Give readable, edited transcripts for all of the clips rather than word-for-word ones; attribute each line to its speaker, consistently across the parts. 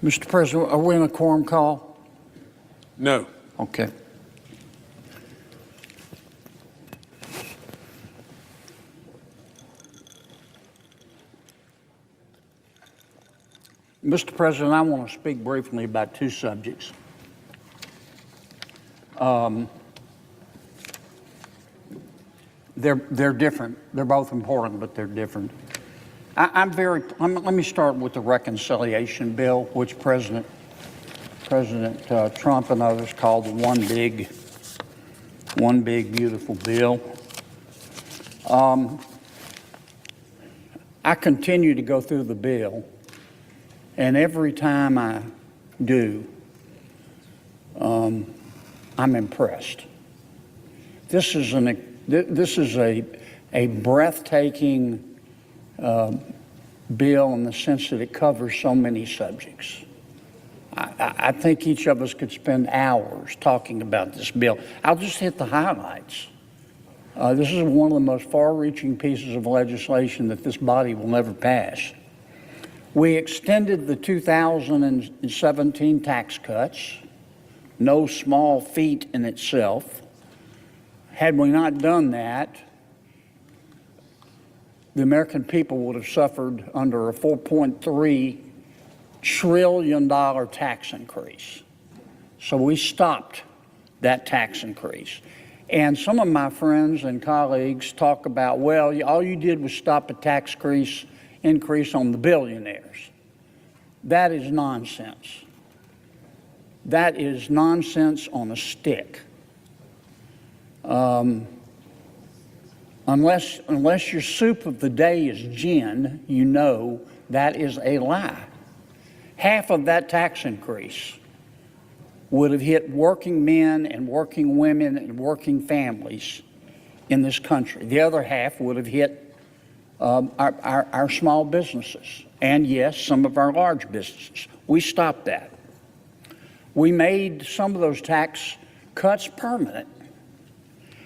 Speaker 1: Mr. President, are we in a quorum call?
Speaker 2: No.
Speaker 1: Okay. Mr. President, I want to speak briefly about two subjects. They're different. They're both important, but they're different. Let me start with the reconciliation bill, which President Trump and others called the one big beautiful bill. I continue to go through the bill, and every time I do, I'm impressed. This is a breathtaking bill in the sense that it covers so many subjects. I think each of us could spend hours talking about this bill. I'll just hit the highlights. This is one of the most far-reaching pieces of legislation that this body will never pass. We extended the 2017 tax cuts, no small feat in itself. Had we not done that, the American people would have suffered under a $4.3 trillion tax increase. So we stopped that tax increase. And some of my friends and colleagues talk about, well, all you did was stop a tax increase on the billionaires. That is nonsense. That is nonsense on a stick. Unless your soup of the day is gin, you know that is a lie. Half of that tax increase would have hit working men and working women and working families in this country. The other half would have hit our small businesses and, yes, some of our large businesses. We stopped that. We made some of those tax cuts permanent.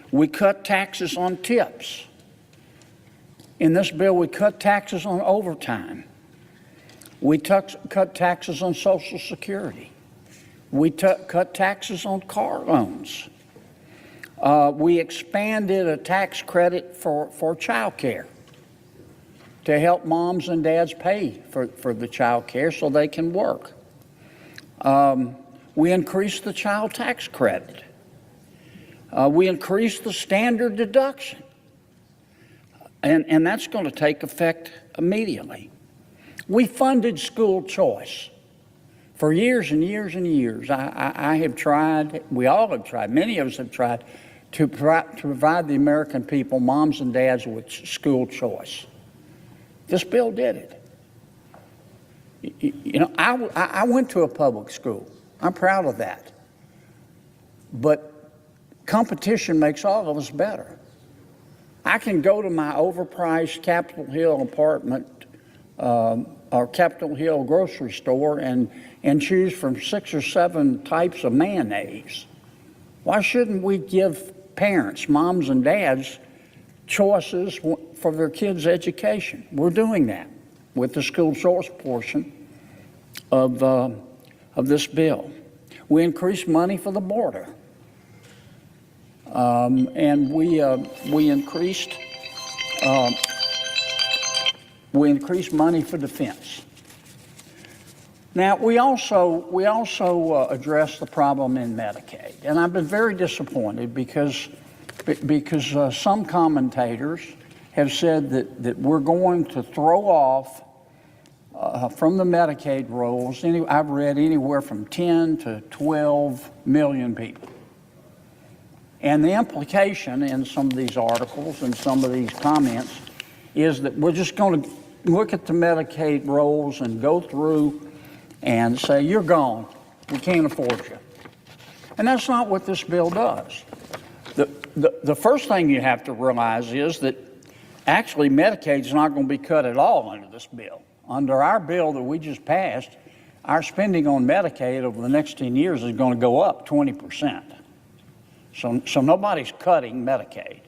Speaker 1: We cut taxes on tips. In this bill, we cut taxes on overtime. We cut taxes on Social Security. We cut taxes on car loans. We expanded a tax credit for child care to help moms and dads pay for the child care so they can work. We increased the child tax credit. We increased the standard deduction, and that's going to take effect immediately. We funded school choice for years and years and years. I have tried, we all have tried, many of us have tried to provide the American people, moms and dads, with school choice. This bill did it. You know, I went to a public school. I'm proud of that. But competition makes all of us better. I can go to my overpriced Capitol Hill apartment or Capitol Hill grocery store and choose from 6 or 7 types of mayonnaise. Why shouldn't we give parents, moms and dads, choices for their kids' education? We're doing that with the school choice portion of this bill. We increased money for the border. And we increased money for defense. Now we also addressed the problem in Medicaid, and I've been very disappointed because some commentators have said that we're going to throw off from the Medicaid rolls. I've read anywhere from 10 to 12 million people. And the implication in some of these articles and some of these comments is that we're just going to look at the Medicaid rolls and go through and say, you're gone, we can't afford you. And that's not what this bill does. The first thing you have to realize is that actually Medicaid is not going to be cut at all under this bill. Under our bill that we just passed, our spending on Medicaid over the next 10 years is going to go up 20%. So nobody's cutting Medicaid.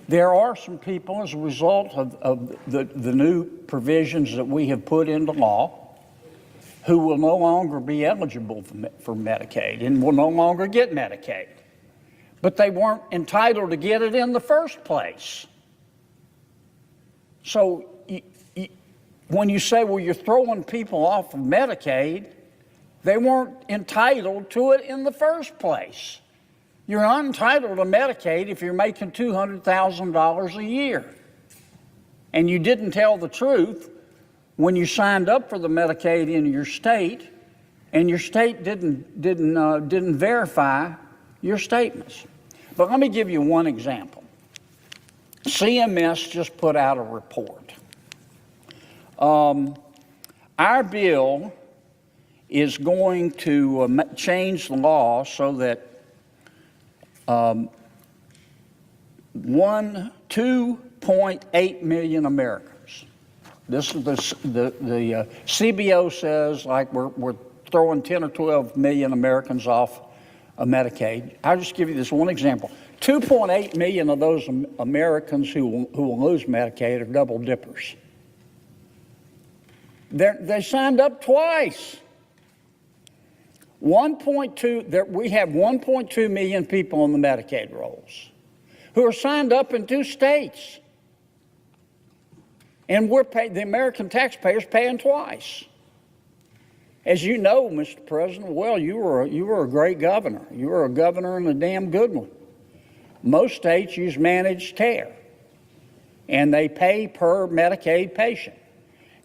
Speaker 1: There are some people, as a result of the new provisions that we have put into law, who will no longer be eligible for Medicaid and will no longer get Medicaid. But they weren't entitled to get it in the first place. So when you say, well, you're throwing people off of Medicaid, they weren't entitled to it in the first place. You're not entitled to Medicaid if you're making $200,000 a year. And you didn't tell the truth when you signed up for the Medicaid in your state, and your state didn't verify your statements. But let me give you one example. CMS just put out a report. Our bill is going to change the law so that 2.8 million Americans. This is the CBO says like we're throwing 10 or 12 million Americans off of Medicaid. I'll just give you this one example. 2.8 million of those Americans who will lose Medicaid are double dippers. They signed up twice. We have 1.2 million people on the Medicaid rolls who are signed up in 2 states. And the American taxpayers paying twice. As you know, Mr. President, well, you were a great governor. You were a governor and a damn good one. Most states use managed care, and they pay per Medicaid patient.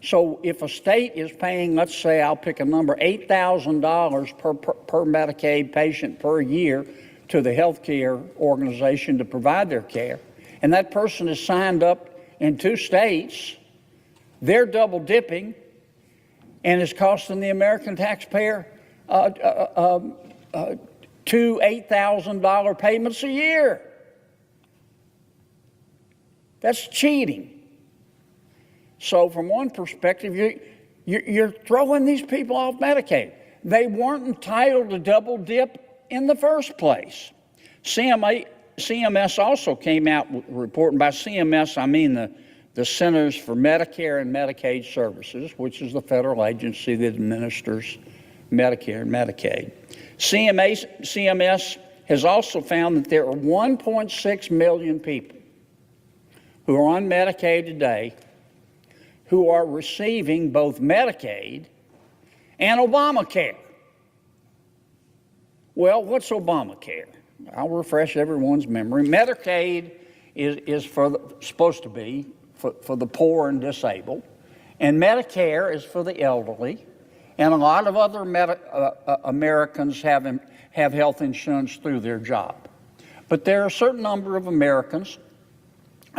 Speaker 1: So if a state is paying, let's say, I'll pick a number, $8,000 per Medicaid patient per year to the healthcare organization to provide their care, and that person is signed up in 2 states, they're double dipping, and it's costing the American taxpayer $2,000, $8,000 payments a year. That's cheating. So from one perspective, you're throwing these people off Medicaid. They weren't entitled to double dip in the first place. CMS also came out with a report, and by CMS I mean the Centers for Medicare and Medicaid Services, which is the federal agency that administers Medicare and Medicaid. CMS has also found that there are 1.6 million people who are on Medicaid today who are receiving both Medicaid and Obamacare. Well, what's Obamacare? I'll refresh everyone's memory. Medicaid is supposed to be for the poor and disabled, and Medicare is for the elderly, and a lot of other Americans have health insurance through their job. But there are a certain number of Americans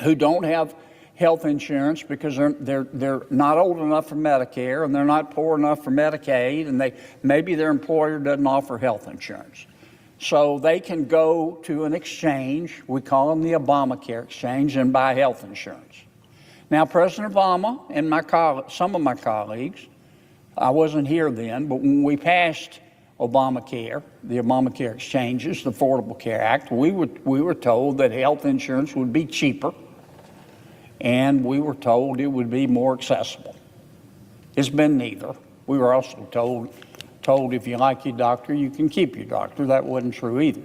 Speaker 1: who don't have health insurance because they're not old enough for Medicare, and they're not poor enough for Medicaid, and maybe their employer doesn't offer health insurance. So they can go to an exchange, we call them the Obamacare exchange, and buy health insurance. Now, President Obama and some of my colleagues, I wasn't here then, but when we passed Obamacare, the Obamacare exchanges, the Affordable Care Act, we were told that health insurance would be cheaper, and we were told it would be more accessible. It's been neither. We were also told if you like your doctor, you can keep your doctor. That wasn't true either.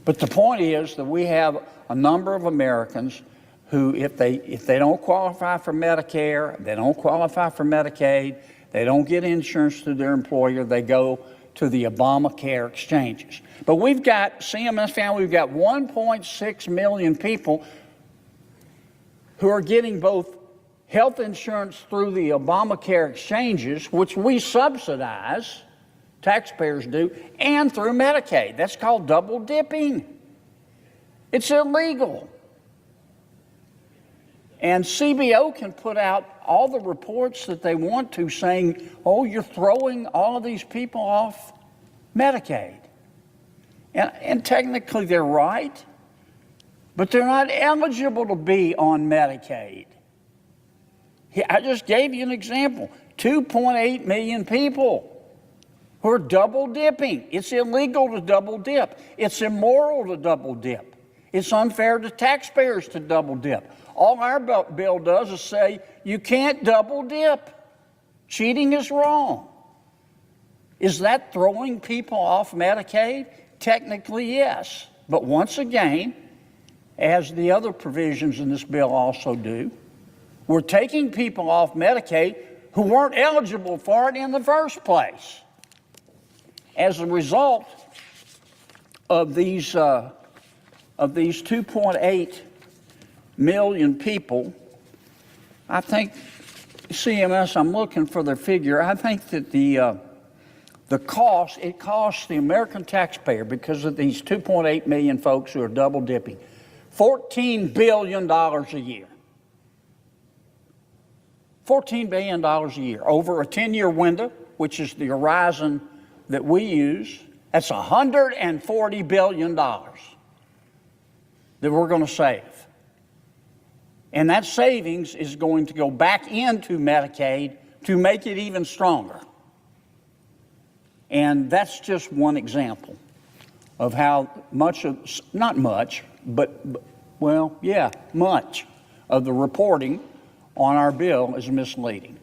Speaker 1: But the point is that we have a number of Americans who, if they don't qualify for Medicare, they don't qualify for Medicaid, they don't get insurance through their employer, they go to the Obamacare exchanges. But CMS found we've got 1.6 million people who are getting both health insurance through the Obamacare exchanges, which we subsidize, taxpayers do, and through Medicaid. That's called double dipping. It's illegal. And CBO can put out all the reports that they want to saying, oh, you're throwing all of these people off Medicaid. And technically they're right, but they're not eligible to be on Medicaid. I just gave you an example. 2.8 million people who are double dipping. It's illegal to double dip. It's immoral to double dip. It's unfair to taxpayers to double dip. All our bill does is say you can't double dip. Cheating is wrong. Is that throwing people off Medicaid? Technically, yes. But once again, as the other provisions in this bill also do, we're taking people off Medicaid who weren't eligible for it in the first place. As a result of these 2.8 million people, I think CMS, I'm looking for their figure, I think that it costs the American taxpayer, because of these 2.8 million folks who are double dipping, $14 billion a year. $14 billion a year over a 10-year window, which is the horizon that we use. That's $140 billion that we're going to save. And that savings is going to go back into Medicaid to make it even stronger. And that's just one example of how much of, not much, but well, yeah, much of the reporting on our bill is misleading.